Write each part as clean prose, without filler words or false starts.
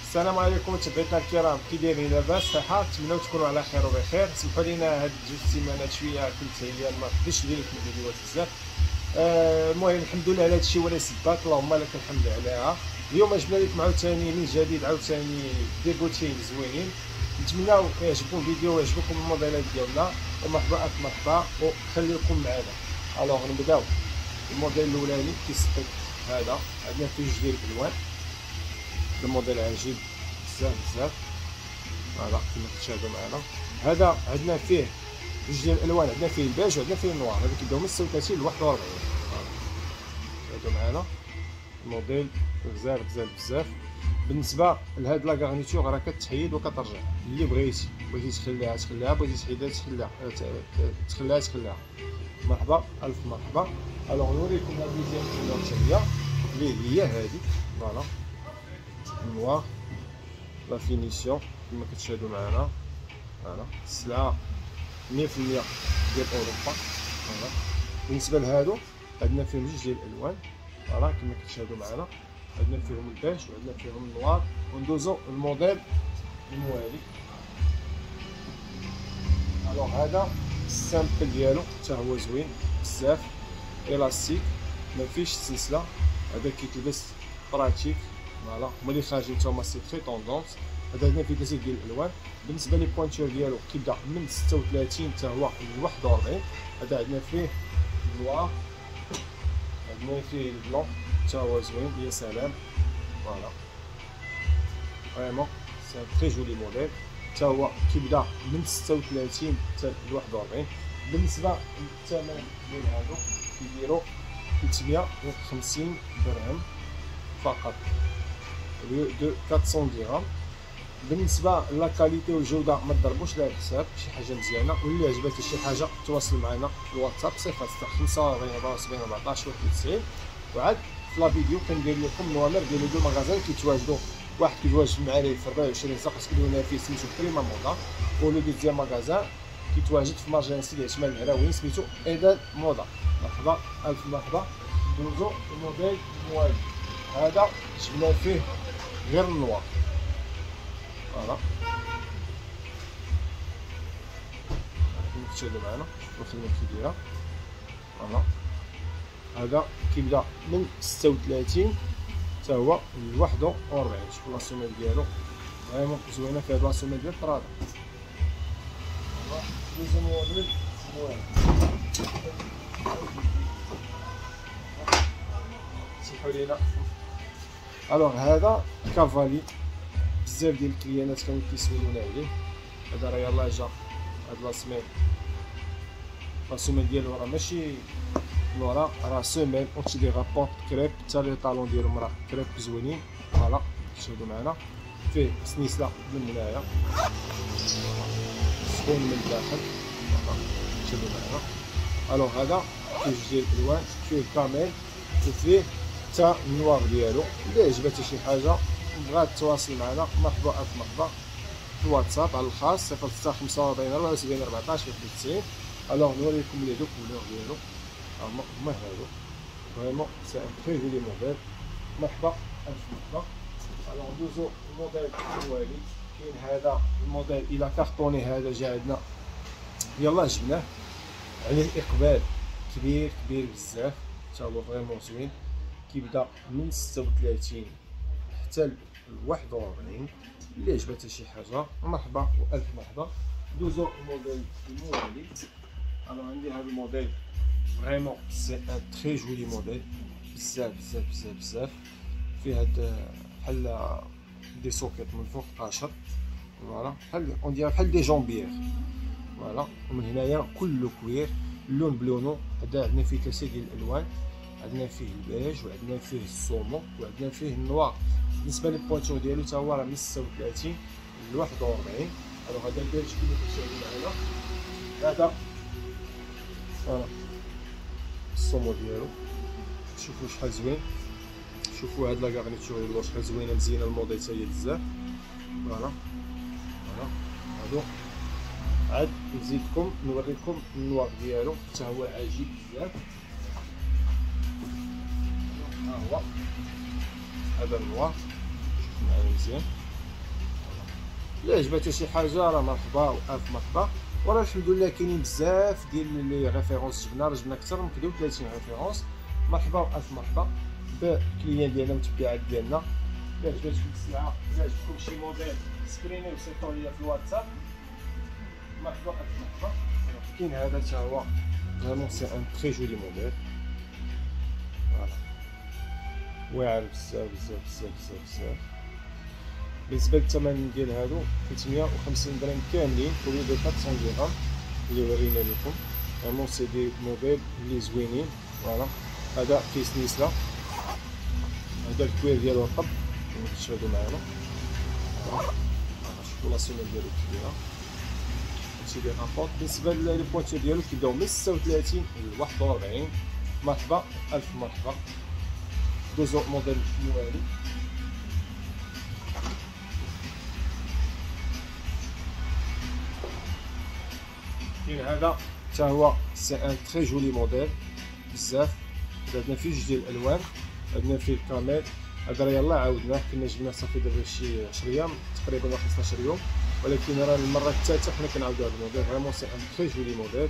السلام عليكم متابعينا الكرام، كي دايرين؟ لاباس؟ صحه؟ نتمنوا تكونوا على خير وبخير. سمحوا لينا هاد جوج سيمانات شويه كنت هي ما قدرتش ندير لكم فيديوهات بزاف. المهم الحمد لله على هادشي ولا سبات، اللهم لك الحمد عليها. اليوم جبنا لكم عاوتاني من جديد، عاوتاني دي بوتين زوينين، نتمناو يعجبكم الفيديو ويعجبكم الموديلات ديالنا. ومرحبا الف مرحبا وخليكم معنا. الوغ نبداو. الموديل الاولاني كيسبق هذا، عندنا فيه جوج ديال الالوان. الموديل عجيب بزاف فوالا كما كتشاهدوا معنا. هذا عندنا فيه جوج ديال الالوان، عندنا فيه البيج وعندنا فيه النوار. هذا كيبداو من 36 ل 41. شاهدوا معنا الموديل غزال بزاف. بالنسبه لهاد لا غارنيتور راه كتحيد وكترجع، اللي بغيتي تخليها، بغيتي تخليها. مرحبا الف مرحبا. الوغ نوريكم لا دوزيام كولور حتى هي اللي هي هذه فوالا النوار. لا فينيسيون كما كتشاهدوا معنا، فوالا السلعه 100% ديال اوروبا. فوالا بالنسبه لهادو عندنا فيهم جوج ديال الالوان، فوالا كما كتشاهدوا معنا. عندنا فيهم البيج وعندنا فيهم النوار. وندوزو الموديل الموالي. الوغ هذا السامبل ديالو حتى هو زوين بزاف، الاستيك ما فيش سلسله. هذا كيتلبس براتيك فوالا. هما اللي خارجين تما سي تري طوندونس. هذا عندنا فيه 3 ديال الالوان. بالنسبه لي بوينتور ديالو كيبدا من 36 حتى هو ل 41. هذا عندنا فيه النوار، عندنا فيه البلون حتى هو زوين يا سلام. فوالا فريمون سي ان تري جولي موديل، حتى هو كيبدا من 36 حتى ل 41. بالنسبه للثمن ديال هادو كيديروا 350 درهم فقط، دو 400 درهم. بالنسبه لا كاليتي والجوده ما تضربوش لها الحساب، شي حاجه مزيانه. واللي عجباتي شي حاجه تواصل معنا في الواتساب 045 74 14 91. وعاد في لا فيديو كندير لكم نوامر ديال دو مغازان كيتواجدوا. واحد كيتواجد في المعارف في 24 ساعه كتكونوا فيه سميتو بريما موضه، و لو دوزيام مغازان كيتواجد في مارجان سيدي عثمان الهراوي سميتو ايدان موضه. مرحبا الف مرحبا. دوزو الموديل الموالي. هذا جبنا فيه غير النوار فوالا كما كتشاهدوا معنا. الخدمه كي دايره فوالا. هذا كيبدا من 36 حتى هو ل 41. شوفوا لا سوميل ديالو فريمون زوينه، في هاد لا سوميل ديال الطراده. دوزو موديل موالي. سمحوا لينا. الوغ هذا كافالي، بزاف ديال الكليانات كانوا كيسولونا عليه. هذا راه يلاه جا هاد لا سمين. لا سوميل ديالو راه ماشي لورا، راه سوميل اونتي دي رابور كريب. حتى لي طالون ديالهم راه كريب زوينين فوالا تشاهدوا معنا. فيه سنيسله من هنايا، سخون من الداخل فوالا تشاهدوا معنا. الوغ هذا فيه جوج ديال الالوان، فيه كامل وفيه حتى النوار ديالو. اللي عجباتي شي حاجه بغات تواصل معنا مرحبا الف مرحبا في الواتساب على الخاص 045 74 14 91. الوغ نوريكم لي دو كولور ديالو هما هادو. فريمون سي ان تري جولي موديل. مرحبا الف مرحبا. الوغ ندوزو الموديل الموالي. كاين هذا الموديل الى كارطوني، هذا جا عندنا يلاه جبناه، عليه اقبال كبير بزاف حتى هو فريمون زوين. كيبدا من 36 حتى ل 41. اللي عجباتها شي حاجه مرحبا والف مرحبا. دوزو الموديل الموالي. انا عندي هذا الموديل فريمون سي ان تري جولي موديل بزاف. فيه هاد بحال دي سوكيت من فوق قاشر فوالا، بحال اون ديال بحال دي جامبيير فوالا. ومن هنايا كله كوير، اللون بلونو. هذا عندنا فيه 3 ديال الالوان، عندنا فيه البيج وعندنا فيه الصومو وعندنا فيه النوار. بالنسبه للبوانتور ديالو حتى هو راه من 36 ل 41. الوغ هذا البيج كما كتشاهدوا معنا. هذا فوالا الصومو ديالو، شوفوا شحال زوين. شوفوا هاد لا غارنيتور ديالو شحال زوينه مزيانه. الموديل حتى هي بزاف فوالا. هادو عاد نزيدكم نوريكم النوار ديالو حتى هو عجيب بزاف. ها هو هذا النوار، شوفوا معايا مزيان. الا عجبتها شي حاجه راه مرحبا والف مرحبا. وراه الحمد لله كاينين بزاف ديال لي ريفيرونس جبنا اكثر من 30 ريفيرونس. مرحبا والف مرحبا بالكليان ديالنا والمتبعات ديالنا. الا عجبتكم السلعه الا عجبكم شي موديل سكريني وسيطوا ليا في الواتساب. مرحبا والف مرحبا. كاين هذا حتى هو فريمون سي ان تري جولي موديل. فوالا واعر بزاف بزاف بزاف بزاف بزاف. بالنسبه للثمن ديال هادو 350 درهم كاملين au lieu de 400 درهم اللي ورينا لكم. فريمون سي دي موديل اللي زوينين. فوالا هذا كيس نيسلا، هذا الكوير ديالو رطب كما كتشاهدوا معنا. شوفوا لا سيمين ديالو كبيره هادشي ديال رابورت. بالنسبه لي بوانتور ديالو كيبداو من 36 ل 41. مرحبا الف مرحبا. دوزو موديل موالي. كاين هذا حتى هو سي ان تري جولي موديل بزاف. عندنا فيه جوج ديال الالوان، عندنا فيه الكاميل. هذا راه يلاه عاودناه، كنا جبناه صافي دابا شي 10 ايام تقريبا ولا 15 يوم، ولكن راه المره الثالثه حنا كنعاودو هذا الموديل. فريمون سي ان تري جولي موديل.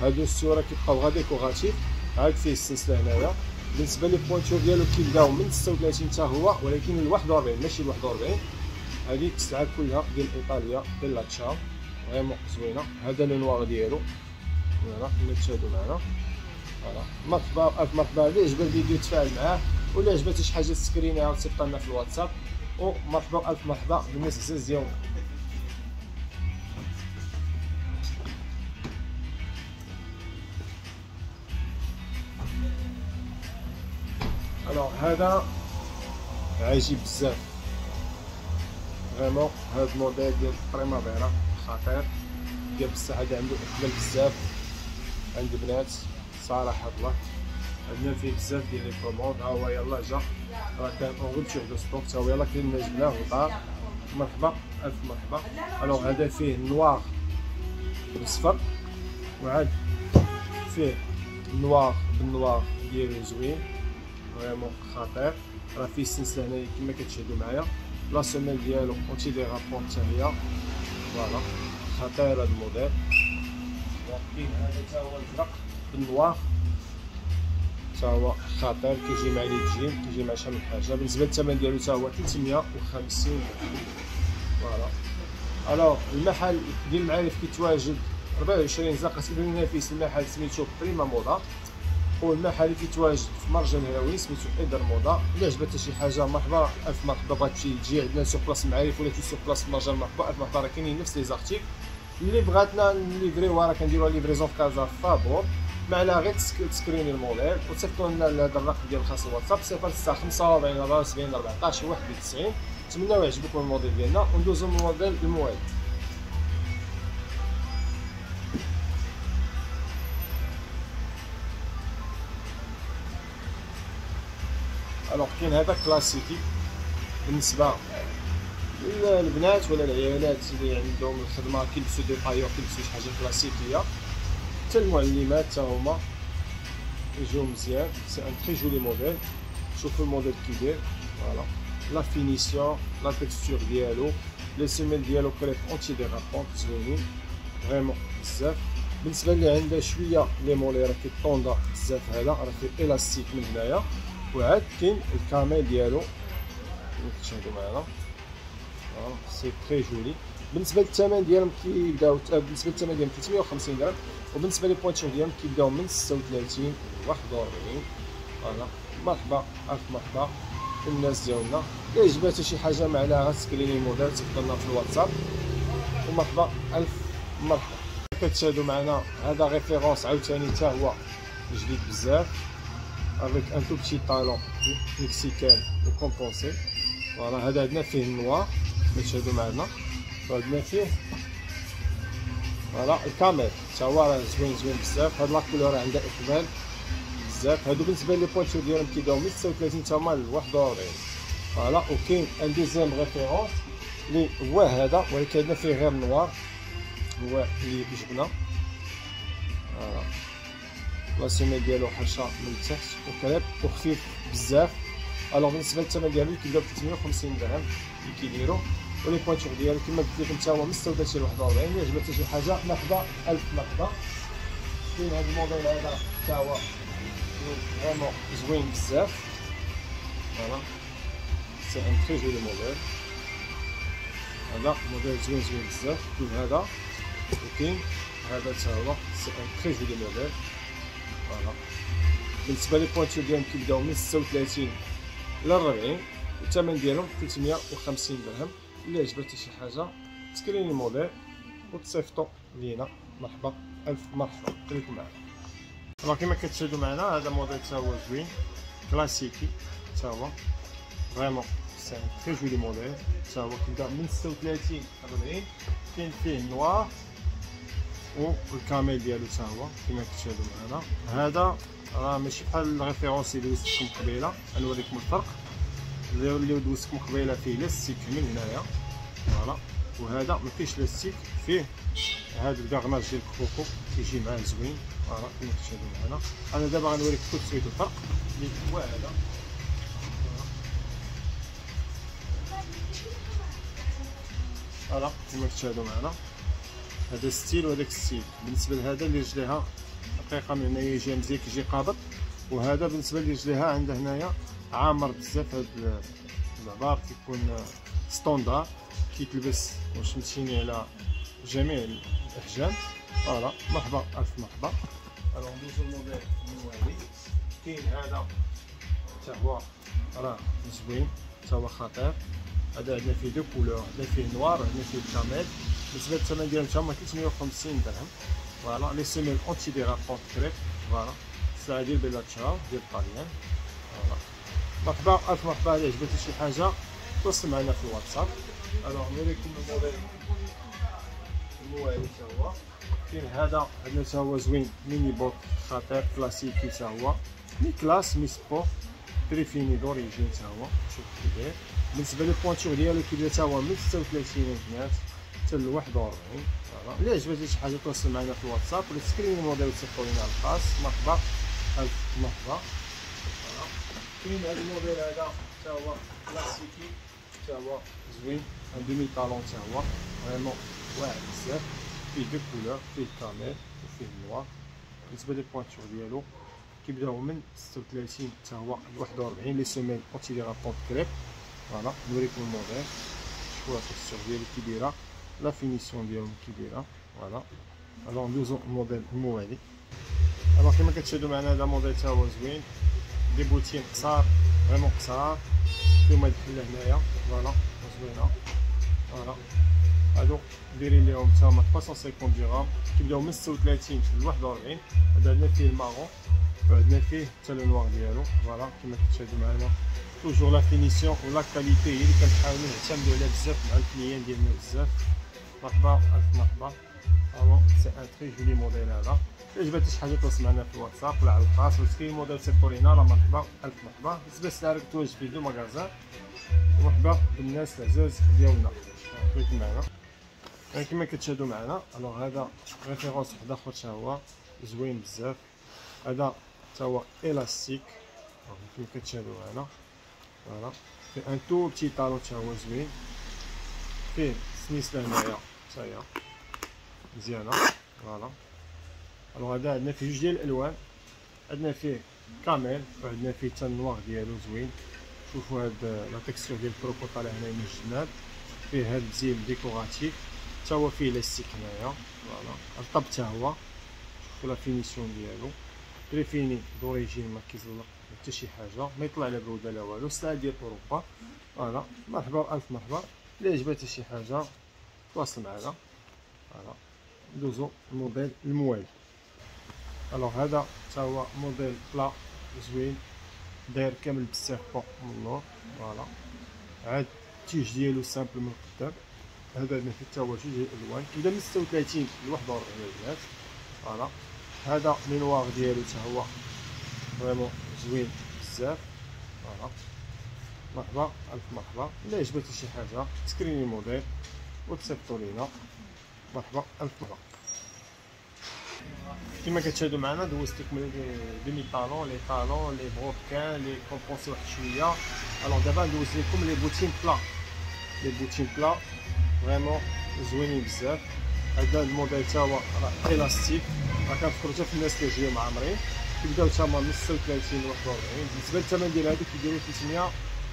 هادو الصوره كيبقاو غا ديكوراتيف. عاد فيه السلسله هنايا. بالنسبه لي بوانتور ديالو كيبداو من 36 حتى هو، ولكن ل 41 ماشي ل 41. هذه السلعه كلها ديال ايطاليا ديال لاتشا فريمون زوينه. هذا لو نوار ديالو فوالا كما تشاهدوا معنا. فوالا مرحبا الف مرحبا. اللي عجبو الفيديو تفاعل معاه، ولا عجبتو شي حاجه تسكرينيها وتصيفط لنا في الواتساب. ومرحبا الف مرحبا بالناس العزاز ديالنا. الوغ هذا عجيب بزاف فريمون. هاد الموديل ديال بريمافيرا خطير ديال بصح. هذا عنده اقبال بزاف عند البنات صراحه الله. عندنا فيه بزاف ديال لي كوموند. ها هو يلاه جا، راه كان اون روتور دو ستوك. تا هو يلاه كاين جبناه ودار. مرحبا الف مرحبا. الوغ هذا فيه النوار بالصفر، وعاد فيه النوار بالنوار ديالو زوين فريمون خطير. راه فيه السلسله هنايا كما كتشاهدوا معايا. لا سيميل ديالو اونتي دي رابور حتى هي. فوالا خطير هذا الموديل. كاين هذا حتى هو الازرق بالنوار حتى هو خطير. كيجي مع لي جيم، كيجي مع شحال من حاجه. بالنسبه للثمن ديالو حتى هو 350. فوالا الوغ المحل ديال المعارف كيتواجد 24 زنقه ابن نفيس. المحل سميتو بريما موضه، والمحل اللي كيتواجد في مرجان الهراوي سميتو ايدر موضه. الا عجبتها شي حاجه مرحبا الف مرحبا. بغات تجي عندنا سوق بلاص المعارف ولا سوق بلاص مرجان مرحبا الف مرحبا. راه كاينين نفس لي زارتيكل اللي بغاتنا نليفريوها. راه كنديروها ليفريزون في كازا فابور. ما عليها غير تسكريني الموديل وتصيفطوا لنا هذا الرقم ديال الخاص الواتساب 0645 74 14 91. نتمناو يعجبكم الموديل ديالنا وندوزو من الموديل الموالي. الوغ كاين هذا كلاسيكي بالنسبه للبنات ولا العيالات اللي عندهم الخدمه كيلبسوا دي طايور، كيلبسوا شي حاجه كلاسيكيه. حتى المعلمات حتى هما يجيو مزيان. سي ان تري جولي موديل. شوفوا الموديل كي داير. فوالا لا فينيسيون، لا تكستور ديالو، لي سيميل ديالو كريب اونتي دي رابور زوينين فريمون بزاف. بالنسبه اللي عندها شويه لي مولي راه كيطوندا بزاف. هذا راه فيه الاستيك من هنايا، وعاد كاين الكاميل ديالو كما كتشاهدوا معنا. سي تري جولي. بالنسبه للثمن ديالهم كيبداو، بالنسبه للثمن ديالهم 350 درهم، وبالنسبه لي بوانتور ديالهم كيبداو من 36 ل 41. فوالا مرحبا الف مرحبا الناس ديالنا. الا عجباتها شي حاجه ما عليها غتسكريني الموديل تكتب لنا في الواتساب. ومرحبا الف مرحبا. كتشاهدوا معنا هذا ريفيرونس عاوتاني حتى هو جديد بزاف افيك ان تو بتي طالون مكسيكان وكومبونسي. فوالا هذا عندنا فيه النوار كتشاهدوا معنا، وعندنا فيه فوالا الكامير حتى هو راه زوين زوين بزاف. هاد لا كولور عندها اقبال بزاف. هادو بالنسبه لي بوانتور ديالهم كيبداو من 36 حتى هما ل 41. فوالا وكاين ان دوزيام ريفيرونس اللي هو هذا، ولكن عندنا فيه غير نوار هو اللي جبنا. فوالا لا سيميل ديالو حرشه من التحت وكريب وخفيف بزاف. الوغ بالنسبه للثمن ديالو كيبداو ب 350 درهم اللي كيديروا. ولي بوانتور ديالو كما قلت لكم حتى هو من 36 ل 41. الا عجبتك شي حاجه مرحبا الف مرحبا. كاين هذا الموديل هذا حتى هو فريمون زوين بزاف. فوالا سي ان تري جولي موديل. هذا موديل زوين بزاف. كاين هذا وكاين هذا حتى هو سي ان تري جولي موديل. فوالا بالنسبه لي بوانتور ديالهم كيبداو من 36 ل 40 والثمن ديالهم 350 درهم. الا عجبتك شي حاجه تسكريني الموديل وتصيفطو لينا. مرحبا الف مرحبا. خليكم معنا. راه كما كتشاهدوا معنا هذا موديل حتى هو زوين كلاسيكي حتى هو فريمون سي ان تري جولي موديل. حتى هو كيبدا من 36 ل 40. كاين فيه النوار والكامل ديالو حتى هو كما كتشاهدوا معنا. هذا راه ماشي بحال الريفيرونس اللي دوزتكم قبيله. غنوريكم الفرق. اللي دوزتكم قبيله فيه لاستيك من هنايا فوالا، وهذا ما فيهش لاستيك، فيه هذا الكارناج ديال الكروكو كيجي معاه زوين فوالا كما كتشاهدوا معنا. انا دابا غنوريك كل سويت الفرق اللي هو هذا فوالا كما كتشاهدوا معنا. هذا ستيل وهذاك ستيل. بالنسبه لهذا اللي رجليها دقيقه من هنايا يجي مزيان كيجي قابض، وهذا بالنسبه اللي رجليها عندها هنايا عامر بزاف. هاد العبار كيكون ستوندار كيتلبس واش مشيني على جميع الاحجام. فوالا مرحبا الف مرحبا. الوغ ندوزو الموديل الموالي. كاين هذا حتى هو راه زوين حتى هو خطير. هذا عندنا فيه دو كولور، عندنا فيه نوار وعندنا فيه كامل. بالنسبه للثمن ديالهم حتى هما 350 درهم. فوالا لي سيميل اونتي ديرابون كريب. فوالا السلعه ديال بيلا تشاو ديال طاليان. فوالا مرحبا الف مرحبا. الا عجبتك شي حاجه تواصل معنا في الواتساب. الوغ نوريكم الموديل الموالي حتى هو. كاين هذا عندنا حتى هو زوين ميني بوت خطير كلاسيكي حتى هو مي كلاس مي سبور تري فيني دوريجين حتى هو. شوف كي داير. بالنسبه للبوانتور ديالو كيبدا حتى هو من 36 البنات حتى ل 41. فوالا الا عجبتك شي حاجه تواصل معنا في الواتساب ولا تسكريني الموديل وتصيفطوا لينا على الخاص. مرحبا الف مرحبا. فوالا كاين هذا الموديل هذا حتى هو كلاسيكي حتى هو زوين ان دومي طالون حتى هو فريمون واعر بزاف. فيه دو كولور، فيه كامل وفيه النوار. بالنسبه للبوانتور ديالو كيبداو من 36 حتى هو 41 لي سيمين اونتي ديرابون كريب. فوالا نوريكم الموديل. شوفوا التكستور ديالو كي دايره، لا فينيسيون ديالهم كي دايره. فوالا الوغ ندوزو الموديل الموالي. الوغ كما كتشاهدوا معنا هذا موديل حتى هو زوين. دي بوتين قصار فريمون قصار فيهم هاد الحله هنايا. فوالا زوينه. فوالا هادو دايرين ليهم حتى هما 350 درهم. كيبداو من 36 ل 41. هذا عندنا فيه المارون وعندنا فيه حتى لو نوار ديالو. فوالا كما كتشاهدوا معنا توجور لا فينيسيون ولا كاليتي هي اللي كنحاولوا نعتمدوا عليها بزاف مع الكليان ديالنا بزاف. مرحبا الف مرحبا. الو سي ان تري جولي موديل هذا. الا عجبتك شي حاجه تواصل معنا في الواتساب ولا على الخاص ولا تسكرين موديل صيفطوا لينا. راه مرحبا الف مرحبا. بالنسبه للسعر كتواجد في دو ماغازان. مرحبا بالناس العزاز ديالنا خليكم معنا. كما كتشاهدوا معنا الوغ هذا ريفيرونس واحد اخر حتى هو زوين بزاف. هذا حتى هو الاستيك كما كتشاهدوا معنا. فوالا فيه ان تو بتي طالون حتى هو زوين. فيه سنيسله هنايا حتى هي مزيانه. فوالا الوغ هذا عندنا فيه جوج ديال الالوان. عندنا فيه كامل وعندنا فيه حتى النوار ديالو زوين. شوفوا هاد لا تكستور ديال الكروكو طالع هنا من الجناب. فيه هاد الزيل ديكوراتيف حتى هو فيه لاستيك هنايا. فوالا الطب حتى هو. شوفوا لا فينيسيون ديالو تري فيني دوريجين ما كيزلق حتى شي حاجه، ما يطلع لا بروده لا والو. ستايل ديال اوروبا. فوالا مرحبا الف مرحبا. الا عجبتك شي حاجه تواصل معنا. فوالا ندوزو الموديل الموالي. الوغ هذا حتى هو موديل بلا زوين داير كامل بالسيربون من اللور. فوالا عاد التيج ديالو سامبل من القدام. هذا عندنا فيه حتى هو جوج ديال الالوان كيبدا من 36 ل 41 البنات. فوالا هذا لي نوار ديالو حتى هو فريمون زوين بزاف. فوالا مرحبا الف مرحبا. الا عجبتك شي حاجه تسكريني الموديل وتصيفطوا لينا. مرحبا الف مرحبا. كما كتشاهدوا معنا دوزت لكم لي ديمي طالون لي طالون لي بروكان لي كومبونسي واحد شويه. الوغ دابا ندوز لكم لي بوتين بلا. لي بوتين بلا فريمون زوينين بزاف. هذا الموديل تا هو راه الاستيك، راه كنفكروا حتى في الناس اللي جايين معمرين كيبداو تما من 36 ل 41. بالنسبه للثمن ديال هادو كيديروا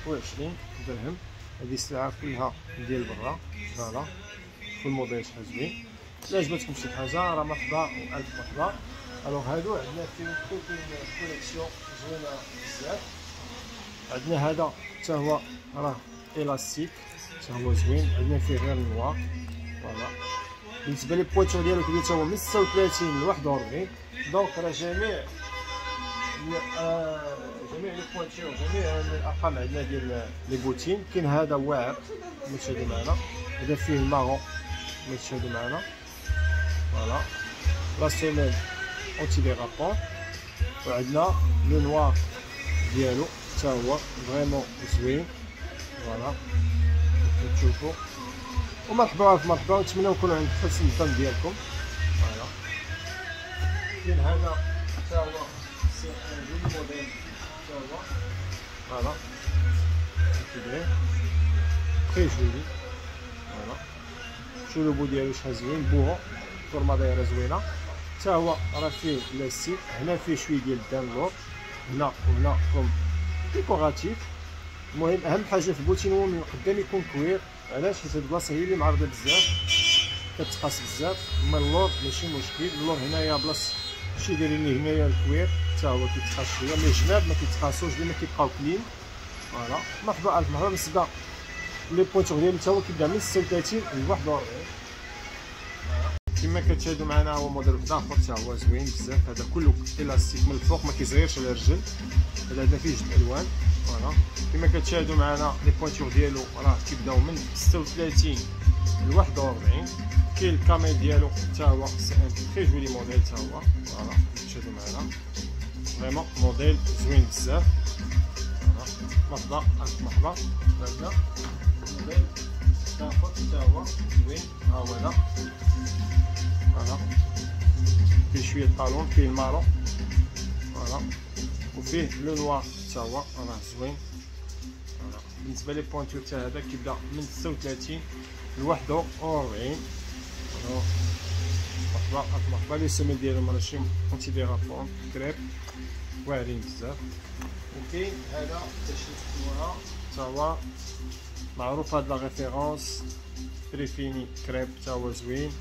320 درهم. هذه السلعه كلها ديال برا. فوالا كل موديل شحال زوين. الا عجبتكم شي حاجه راه مرحبا والف مرحبا. الوغ هادو عندنا فيهم كوليكسيون زوينه بزاف. عندنا هذا حتى هو راه الاستيك حتى هو زوين، عندنا فيه غير النوار. فوالا بالنسبه لي بوينتور ديالو كيدير حتى هو من 36 ل 41. دونك راه جميع لي بوينتور جميع الارقام عندنا ديال لي بوتين. كاين هذا واعر اللي تشاهدوا معنا، هذا فيه الماغون اللي تشاهدوا معنا. فوالا لا سيميل اونتي ديغابون. وعندنا لو نوار ديالو حتى هو فريمون زوين. فوالا كتشوفوا. ومرحبا مرحبا، ونتمنى نكون عند حسن الظن ديالكم. فوالا كاين هذا حتى هو سي ان موديل حتى هو. فوالا كيداير تري جولي. فوالا شوفوا لو بو ديالو شحال زوين، بوهو الفورما دايره زوينه. حتى هو راه فيه لاستيك، هنا فيه شويه ديال الدانلور هنا وهنا كوم ديكوراتيف. المهم اهم حاجه في البوتين هو من قدام يكون كوير. علاش؟ حيت هاد البلاصه هي اللي معرضه بزاف كتقاس بزاف. اما اللور ماشي مشكل، اللور هنايا بلاص شي دايرين ليه هنايا الكوير حتى هو كيتقاس شويه، مي الجناب ما كيتقاسوش ديما كيبقاو كلين. فوالا مرحبا الف مرحبا. بالنسبه لي بوينتور ديالو حتى هو كيبدا من 36 ل 41. كما كتشاهدوا معنا هو موديل اخر حتى هو زوين بزاف. هذا كله الاستيك من الفوق ما كيصغيرش على الرجل. هذا فيه جوج الوان. فوالا كما كتشاهدوا معنا لي بوينتور ديالو راه كيبداو من 36 ل 41. كاين الكاميل ديالو حتى هو سي ان تري جولي موديل حتى هو. فوالا كتشاهدوا معنا فريمون موديل زوين بزاف. فوالا مرحبا مرحبا. عندنا موديل اخر حتى هو زوين. ها هو هذا. فوالا فيه شويه الطالون، فيه المارون. فوالا وفيه لو نوار حتى هو راه زوين. فوالا بالنسبه لي بوينتور حتى هذا كيبدا من 36 ل 41. مرحبا مرحبا. لي سيميل ديالهم ماشي اونتي ديغابون كريب واعرين بزاف. وكاين هذا باش نشوفوها حتى هو معروف هاد لا ريفيرونس تريفيني كريب حتى هو زوين.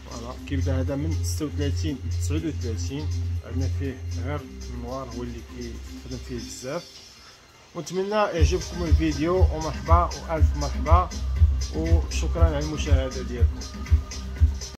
فوالا كيبدا هذا من 36 ل 39. عندنا فيه غير النوار هو اللي كيخدم فيه بزاف. ونتمنى يعجبكم الفيديو ومرحبا والف مرحبا وشكرا على المشاهده ديالكم.